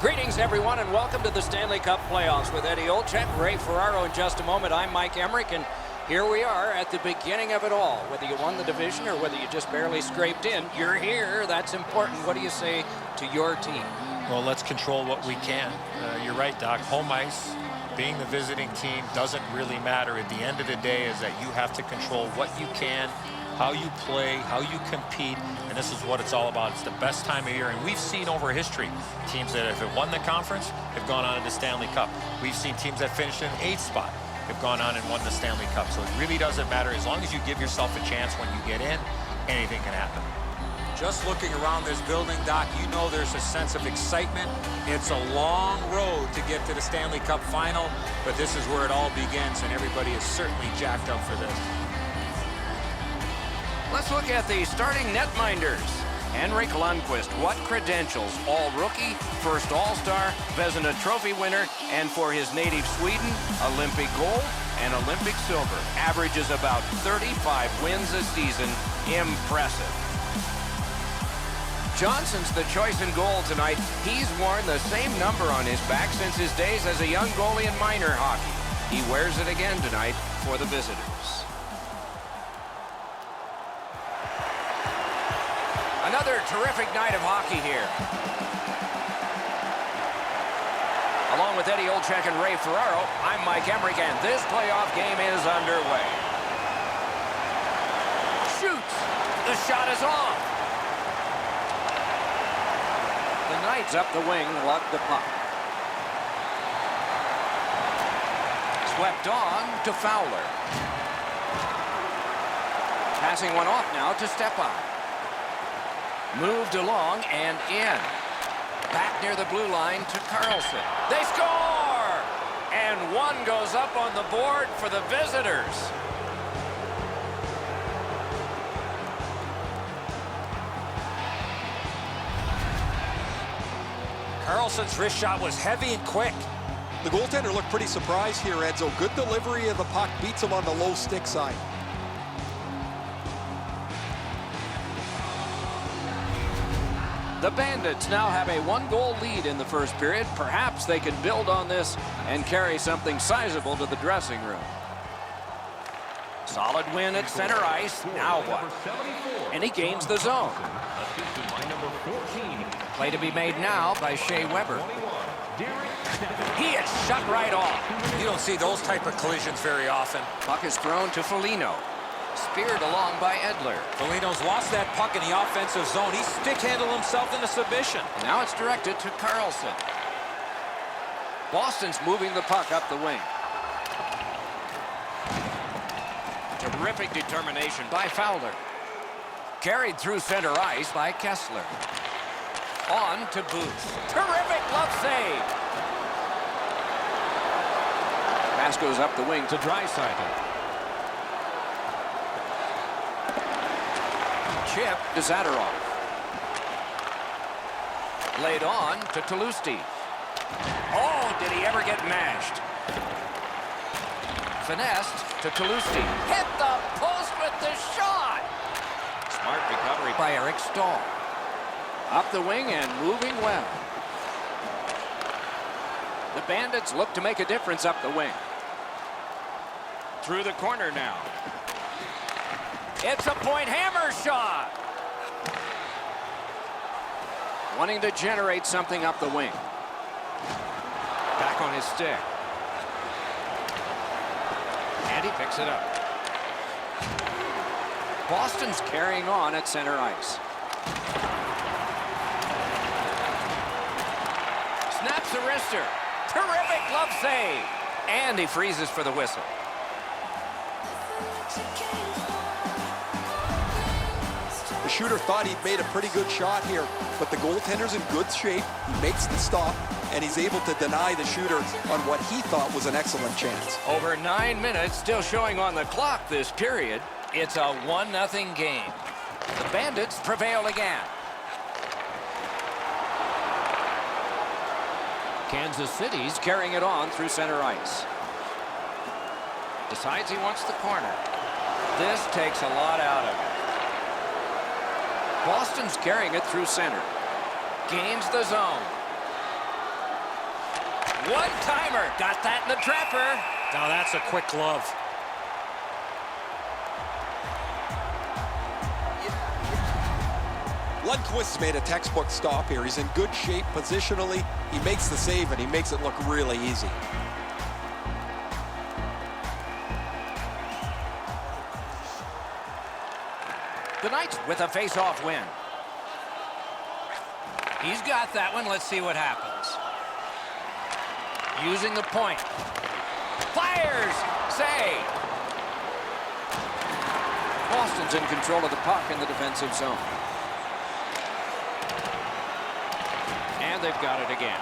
Greetings, everyone, and welcome to the Stanley Cup Playoffs with Eddie Olczyk, Ray Ferraro. In just a moment, I'm Mike Emmerich, and here we are at the beginning of it all. Whether you won the division or whether you just barely scraped in, you're here. That's important. What do you say to your team? Well, let's control what we can. You're right, Doc. Home ice, being the visiting team, doesn't really matter. At the end of the day is that you have to control what you can, how you play, how you compete, and this is what it's all about. It's the best time of year, and we've seen over history teams that have won the conference have gone on to the Stanley Cup. We've seen teams that finished in 8th spot have gone on and won the Stanley Cup. So it really doesn't matter. As long as you give yourself a chance when you get in, anything can happen. Just looking around this building, Doc, you know there's a sense of excitement. It's a long road to get to the Stanley Cup final, but this is where it all begins, and everybody is certainly jacked up for this. Let's look at the starting netminders. Henrik Lundqvist, what credentials? All-rookie, first All-Star, Vezina Trophy winner, and for his native Sweden, Olympic gold and Olympic silver. Averages about 35 wins a season. Impressive. Johnson's the choice in goal tonight. He's worn the same number on his back since his days as a young goalie in minor hockey. He wears it again tonight for the visitors. Another terrific night of hockey here. Along with Eddie Olczyk and Ray Ferraro, I'm Mike Emmerich, and this playoff game is underway. Shoots! The shot is off! The Knights up the wing, lug the puck. Swept on to Fowler. Passing one off now to Stepan. Moved along and in. Back near the blue line to Carlson. They score! And one goes up on the board for the visitors. Carlson's wrist shot was heavy and quick. The goaltender looked pretty surprised here, Edzo. Good delivery of the puck, beats him on the low stick side. The Bandits now have a one-goal lead in the first period. Perhaps they can build on this and carry something sizable to the dressing room. Solid win at center ice. Now what? And he gains the zone. Play to be made now by Shea Weber. He is shut right off. You don't see those type of collisions very often. Puck is thrown to Foligno. Speared along by Edler. Foligno's lost that puck in the offensive zone. He stick-handled himself into submission. And now it's directed to Carlson. Boston's moving the puck up the wing. Terrific determination by Fowler. Carried through center ice by Kessler. On to Booth. Terrific glove save. Pass goes up the wing to Draisaitl. Chip to Zadorov. Laid on to Toulouse. Oh, did he ever get mashed? Finessed to Toulouse. Hit the post with the shot. Smart recovery by Eric Stahl. Up the wing and moving well. The Bandits look to make a difference up the wing. Through the corner now. It's a point hammer shot. Wanting to generate something up the wing. Back on his stick. And he picks it up. Boston's carrying on at center ice. Snaps the wrister. Terrific glove save. And he freezes for the whistle. The shooter thought he'd made a pretty good shot here, but the goaltender's in good shape. He makes the stop, and he's able to deny the shooter on what he thought was an excellent chance. Over 9 minutes still showing on the clock this period. It's a 1-0 game. The Bandits prevail again. Kansas City's carrying it on through center ice. Decides he wants the corner. This takes a lot out of it. Boston's carrying it through center. Gains the zone. One-timer. Got that in the trapper. Now that's a quick glove. Lundqvist made a textbook stop here. He's in good shape positionally. He makes the save, and he makes it look really easy. The Knights with a face-off win. He's got that one. Let's see what happens. Using the point. Fires! Save! Boston's in control of the puck in the defensive zone. And they've got it again.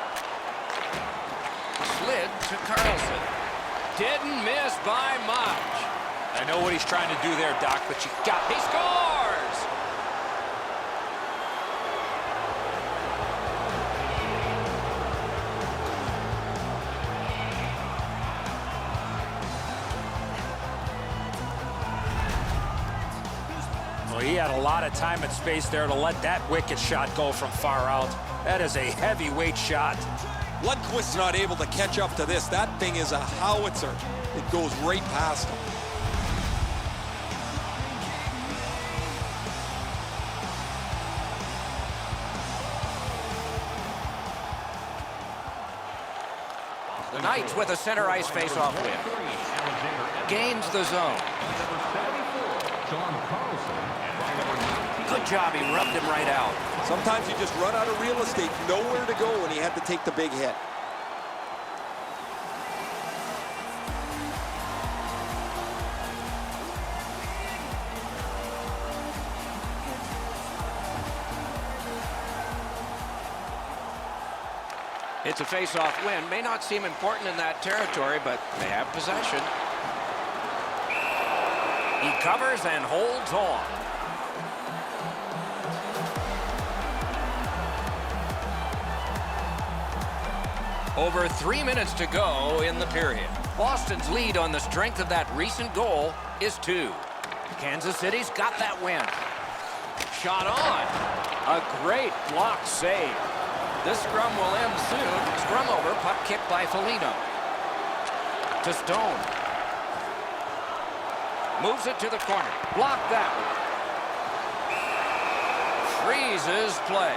Slid to Carlson. Didn't miss by much. I know what he's trying to do there, Doc, but you got... He scores! Well, he had a lot of time and space there to let that wicked shot go from far out. That is a heavyweight shot. Lundqvist's not able to catch up to this. That thing is a howitzer. It goes right past him. The Knights with a center ice face-off win. Gains the zone. Good job, he rubbed him right out. Sometimes you just run out of real estate, nowhere to go, and he had to take the big hit. It's a face-off win. May not seem important in that territory, but they have possession. He covers and holds on. Over 3 minutes to go in the period. Boston's lead on the strength of that recent goal is 2. Kansas City's got that win. Shot on. A great block save. This scrum will end soon. Scrum over, puck kicked by Foligno. To Stone. Moves it to the corner. Block that one. Freezes play.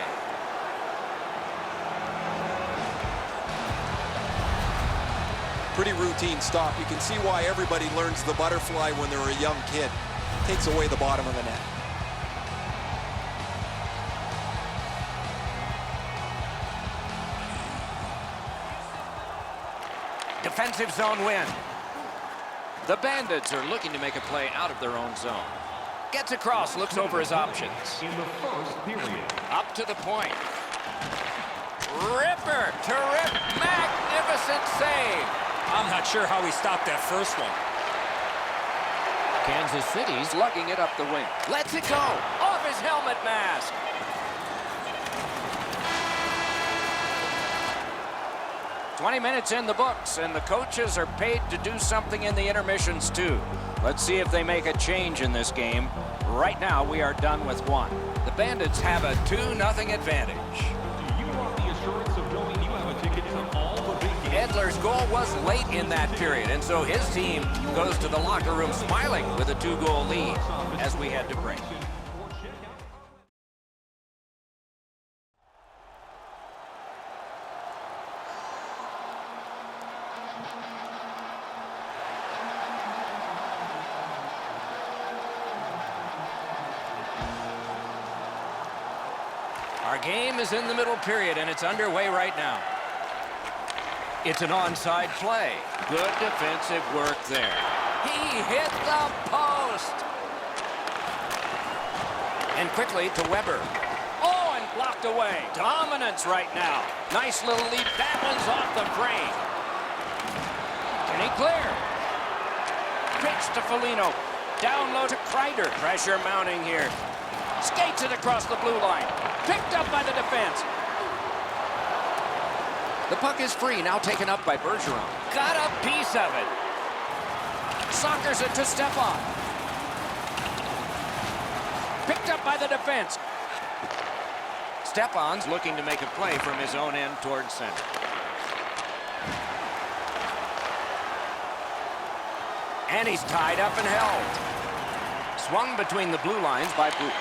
Pretty routine stop. You can see why everybody learns the butterfly when they're a young kid. Takes away the bottom of the net. Defensive zone win. The Bandits are looking to make a play out of their own zone. Gets across, looks over his options. In the first period. Up to the point. Ripper to rip. Magnificent save. I'm not sure how he stopped that first one. Kansas City's lugging it up the wing. Lets it go. Off his helmet mask. "20 minutes in the books, and the coaches are paid to do something in the intermissions too. Let's see if they make a change in this game. Right now, we are done with 1. The Bandits have a 2-0 advantage. Do you want the assurance of knowing you have a ticket to all the big games? Edler's goal was late in that period, and so his team goes to the locker room smiling with a 2-goal lead as we head to break. Our game is in the middle period, and it's underway right now. It's an onside play. Good defensive work there. He hit the post. And quickly to Weber. Oh, and blocked away. Dominance right now. Nice little lead. That one's off the frame. Can he clear? Pitch to Foligno. Down low to Kreider. Pressure mounting here. Skates it across the blue line. Picked up by the defense. The puck is free, now taken up by Bergeron. Got a piece of it. Sockers it to Stepan. Picked up by the defense. Stepan's looking to make a play from his own end towards center. And he's tied up and held. Swung between the blue lines by Booth.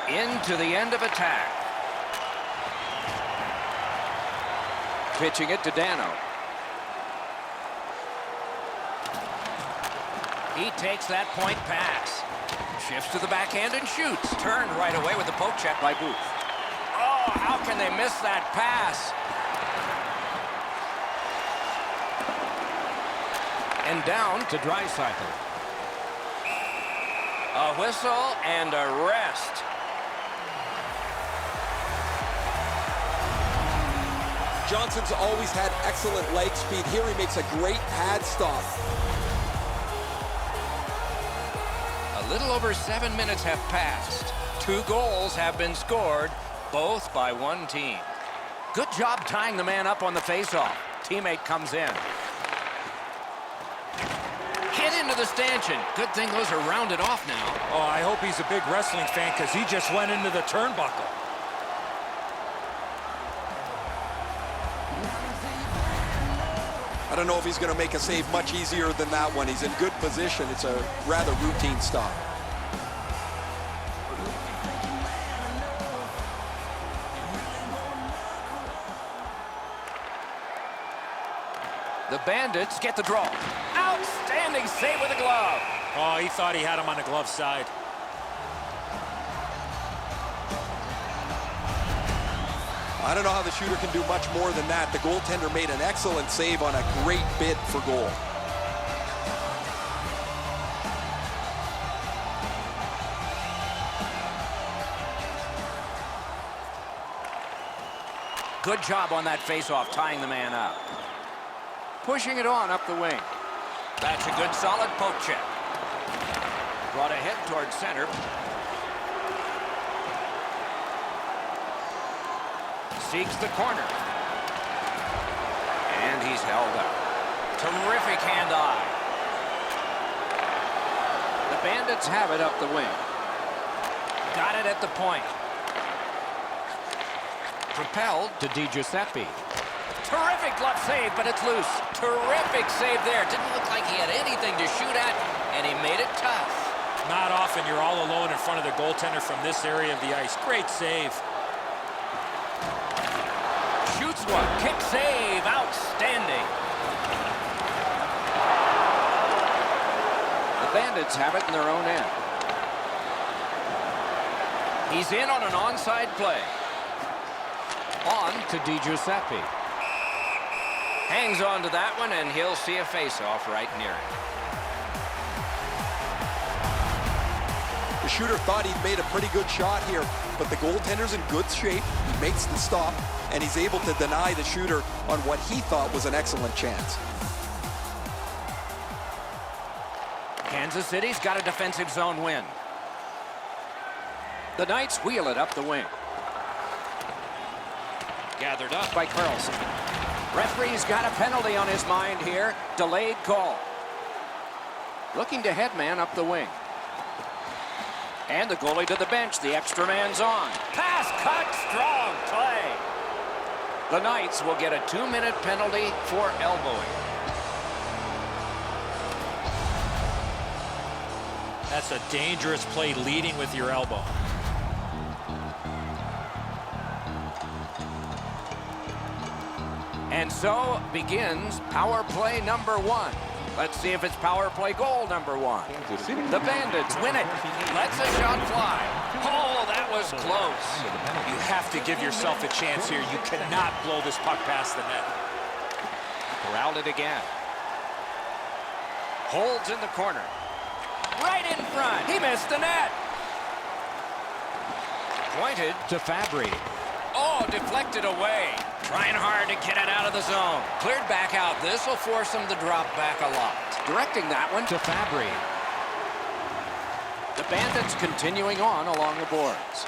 Into the end of attack. Pitching it to Dano. He takes that point pass. Shifts to the backhand and shoots. Turned right away with the poke check by Booth. Oh, how can they miss that pass? And down to Draisaitl. A whistle and a rest. Johnson's always had excellent leg speed. Here he makes a great pad stop. A little over 7 minutes have passed. 2 goals have been scored, both by one team. Good job tying the man up on the faceoff. Teammate comes in. Hit into the stanchion. Good thing those are rounded off now. Oh, I hope he's a big wrestling fan because he just went into the turnbuckle. I don't know if he's going to make a save much easier than that one. He's in good position. It's a rather routine stop. The Bandits get the draw. Outstanding save with a glove. Oh, he thought he had him on the glove side. I don't know how the shooter can do much more than that. The goaltender made an excellent save on a great bid for goal. Good job on that faceoff, tying the man up. Pushing it on up the wing. That's a good solid poke check. Brought ahead towards center. Seeks the corner. And he's held up. Terrific hand-eye. The Bandits have it up the wing. Got it at the point. Propelled to DiGiuseppe. Terrific glove save, but it's loose. Terrific save there. Didn't look like he had anything to shoot at, and he made it tough. Not often you're all alone in front of the goaltender from this area of the ice. Great save. Shoots one. Kick save. Outstanding. The Bandits have it in their own end. He's in on an onside play. On to DiGiuseppe. Hangs on to that one, and he'll see a face-off right near it. The shooter thought he'd made a pretty good shot here, but the goaltender's in good shape. He makes the stop, and he's able to deny the shooter on what he thought was an excellent chance. Kansas City's got a defensive zone win. The Knights wheel it up the wing. Gathered up by Carlson. Referee's got a penalty on his mind here. Delayed call. Looking to headman up the wing. And the goalie to the bench. The extra man's on. Pass cut. Strong play. The Knights will get a 2-minute penalty for elbowing. That's a dangerous play, leading with your elbow. And so begins power play number 1. Let's see if it's power play goal number 1. The Bandits win it. Lets a shot fly. Oh, that was close. You have to give yourself a chance here. You cannot blow this puck past the net. Corralled it again. Holds in the corner. Right in front. He missed the net. Pointed to Fabry. Oh, deflected away. Trying hard to get it out of the zone. Cleared back out. This will force him to drop back a lot. Directing that one to Fabry. The Bandits continuing on along the boards.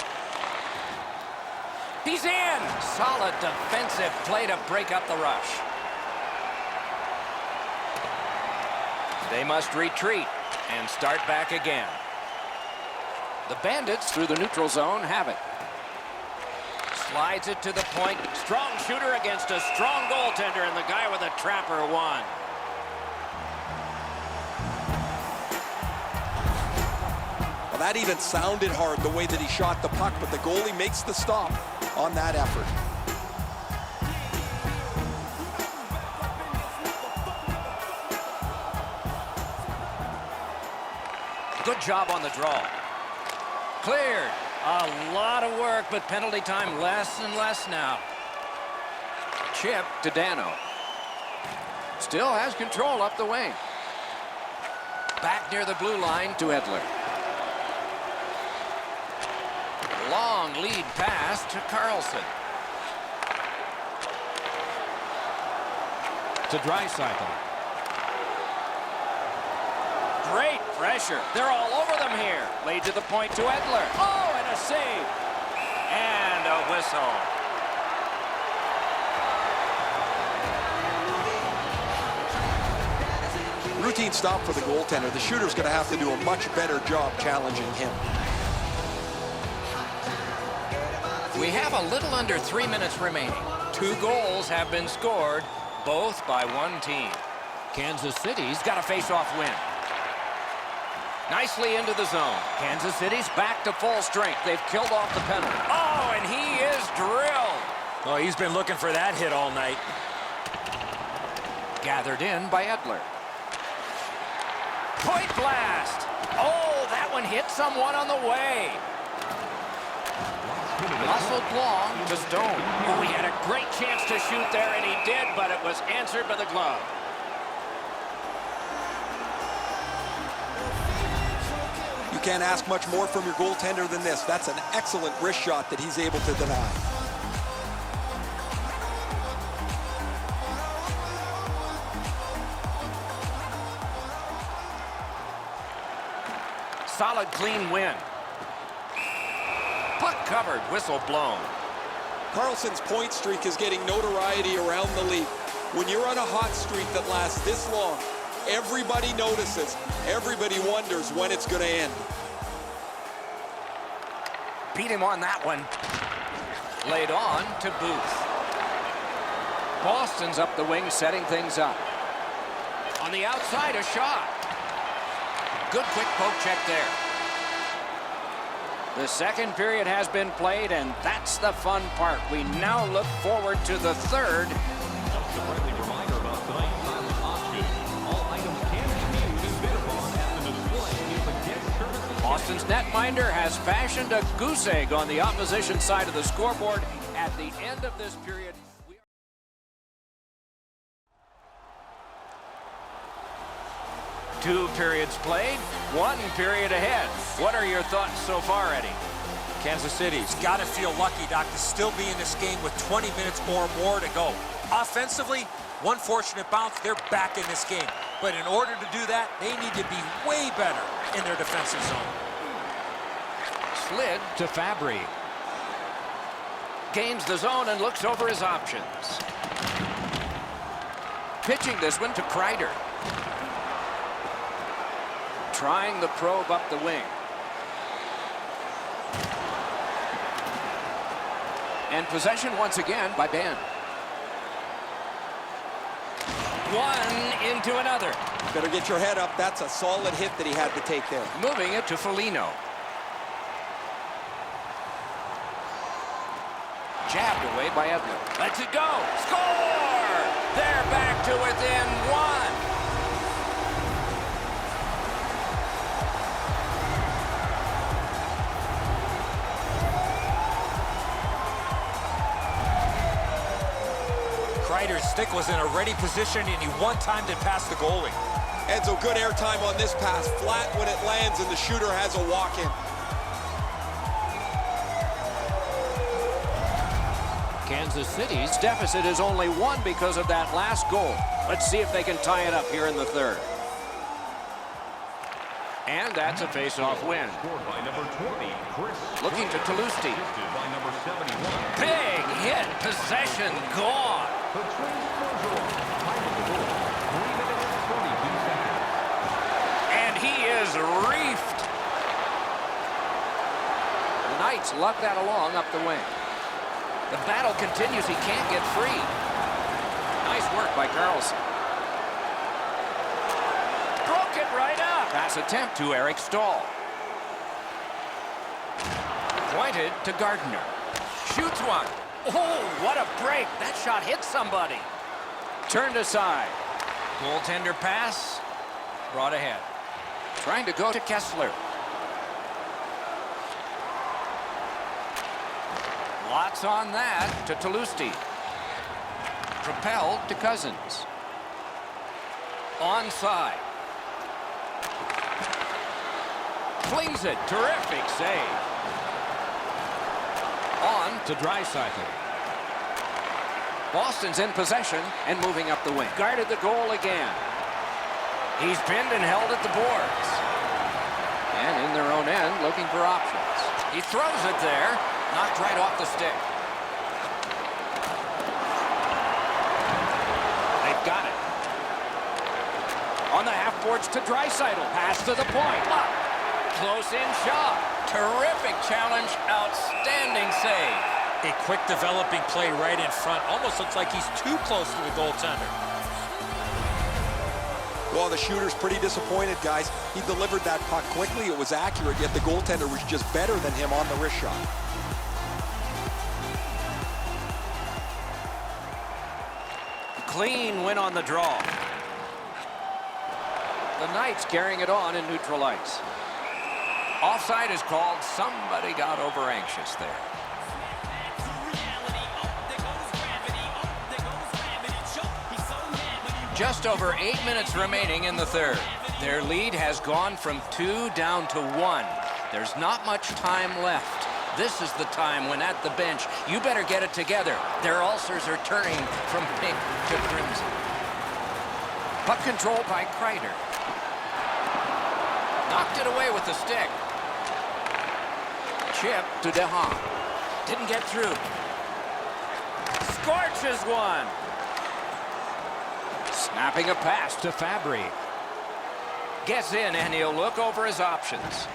He's in. Solid defensive play to break up the rush. They must retreat and start back again. The Bandits through the neutral zone have it. Slides it to the point. Strong shooter against a strong goaltender, and the guy with a trapper won. that even sounded hard, the way that he shot the puck, but the goalie makes the stop on that effort. Good job on the draw. Cleared. A lot of work, but penalty time less and less now. Chip to Dano. Still has control up the wing. Back near the blue line to Edler. Long lead pass to Carlson. To Draisaitl. Great pressure. They're all over them here. Laid to the point to Edler. Oh, and a save. And a whistle. Routine stop for the goaltender. The shooter's going to have to do a much better job challenging him. We have a little under 3 minutes remaining. 2 goals have been scored, both by one team. Kansas City's got a face-off win. Nicely into the zone. Kansas City's back to full strength. They've killed off the penalty. Oh, and he is drilled. Oh, he's been looking for that hit all night. Gathered in by Edler. Point blast. Oh, that one hit someone on the way. Muscled long to Stone. Oh, he had a great chance to shoot there, and he did, but it was answered by the glove. You can't ask much more from your goaltender than this. That's an excellent wrist shot that he's able to deny. Solid, clean win. Puck covered, whistle blown. Carlson's point streak is getting notoriety around the league. When you're on a hot streak that lasts this long, everybody notices. Everybody wonders when it's going to end. Beat him on that one. Laid on to Booth. Boston's up the wing, setting things up. On the outside, a shot. Good quick poke check there. The second period has been played, and that's the fun part. We now look forward to the third. Just a friendly reminder about tonight's silent auction. All items can be viewed and bid upon at the display in the guest services. Boston's netminder has fashioned a goose egg on the opposition side of the scoreboard. At the end of this period, two periods played, 1 period ahead. What are your thoughts so far, Eddie? Kansas City's got to feel lucky, Doc, to still be in this game with 20 minutes or more to go. Offensively, one fortunate bounce, they're back in this game. But in order to do that, they need to be way better in their defensive zone. Slid to Fabry. Gains the zone and looks over his options. Pitching this one to Kreider. Trying the probe up the wing. And possession once again by Ben. One into another. Better get your head up. That's a solid hit that he had to take there. Moving it to Foligno. Jabbed away by Edler. Lets it go. Score! They're back to within 1. Kreider's stick was in a ready position, and he one-timed it past the goalie. Edzo, good airtime on this pass. Flat when it lands, and the shooter has a walk-in. Kansas City's deficit is only 1 because of that last goal. Let's see if they can tie it up here in the third. And that's a face-off win. Scored by number 20, Chris. Looking to Talusti. Assisted by number 71. Big hit. Possession gone. The transfer zone. Time of the goal. 3 minutes, 22 seconds. And he is reefed. The Knights luck that along up the wing. The battle continues. He can't get free. Nice work by Carlson. Broke it right up. Pass attempt to Eric Stahl. Pointed to Gardner. Shoots one. Oh, what a break. That shot hit somebody. Turned aside. Goaltender pass. Brought ahead. Trying to go to Kessler. Lots on that to Toulouse. Propelled to Cousins. Onside. Flings it. Terrific save. On to Draisaitl. Boston's in possession and moving up the wing. Guarded the goal again. He's pinned and held at the boards. And in their own end, looking for options. He throws it there. Knocked right off the stick. They've got it. On the half boards to Draisaitl. Pass to the point. Close-in shot. Terrific challenge. Outstanding save. A quick developing play right in front. Almost looks like he's too close to the goaltender. Well, the shooter's pretty disappointed, guys. He delivered that puck quickly. It was accurate, yet the goaltender was just better than him on the wrist shot. Clean win on the draw. The Knights carrying it on in neutral ice. Offside is called. Somebody got over anxious there. Just over 8 minutes remaining in the third. Their lead has gone from 2 down to 1. There's not much time left. This is the time when at the bench, you better get it together. Their ulcers are turning from pink to crimson. Puck control by Kreider. Knocked it away with the stick. Chip to DeHaan. Didn't get through. Scorches one. Snapping a pass to Fabry. Gets in and he'll look over his options.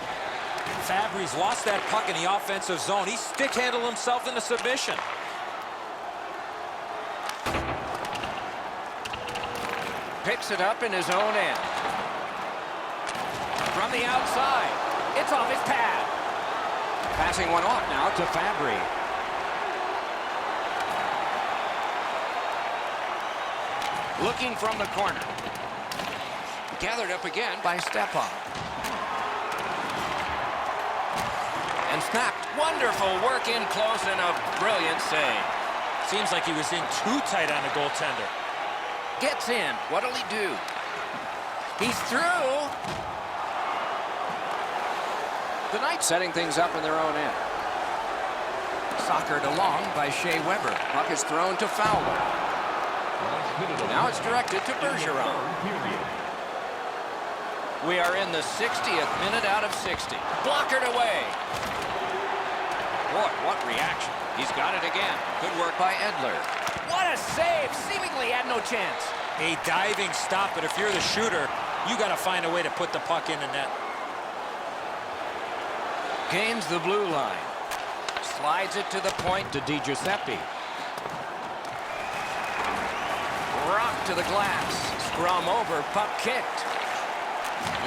Fabry's lost that puck in the offensive zone. He stick-handled himself into submission. Picks it up in his own end. From the outside. It's off his pad. Passing one off now to Fabry. Looking from the corner. Gathered up again by Stepan. And snapped. Wonderful work in close and a brilliant save. Seems like he was in too tight on the goaltender. Gets in. What'll he do? He's through. The Knights setting things up in their own end. Soccered along by Shea Weber. Puck is thrown to Fowler. Now it's directed to Bergeron. We are in the 60th minute out of 60. Blockered away. Boy, what reaction. He's got it again. Good work by Edler. What a save. Seemingly had no chance. A diving stop, but if you're the shooter, you got to find a way to put the puck in the net. Gains the blue line. Slides it to the point to Di Giuseppe. Rock to the glass. Scrum over. Puck kicked.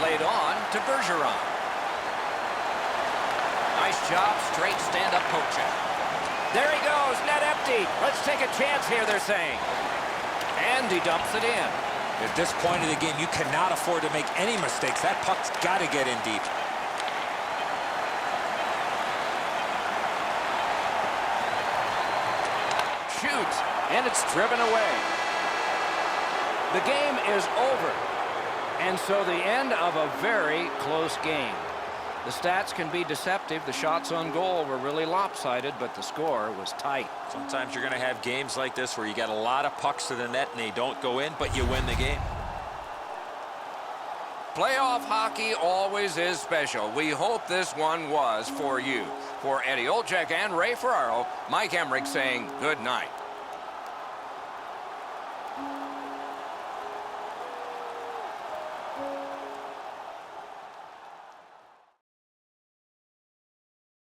Laid on to Bergeron. Nice job. Straight stand-up poke check. There he goes. Net empty. Let's take a chance here, they're saying. And he dumps it in. At this point of the game, you cannot afford to make any mistakes. That puck's got to get in deep. Shoots, and it's driven away. The game is over. And so the end of a very close game. The stats can be deceptive. The shots on goal were really lopsided, but the score was tight. Sometimes you're going to have games like this where you got a lot of pucks to the net and they don't go in, but you win the game. Playoff hockey always is special. We hope this one was for you. For Eddie Olczyk and Ray Ferraro, Mike Emmerich saying good night.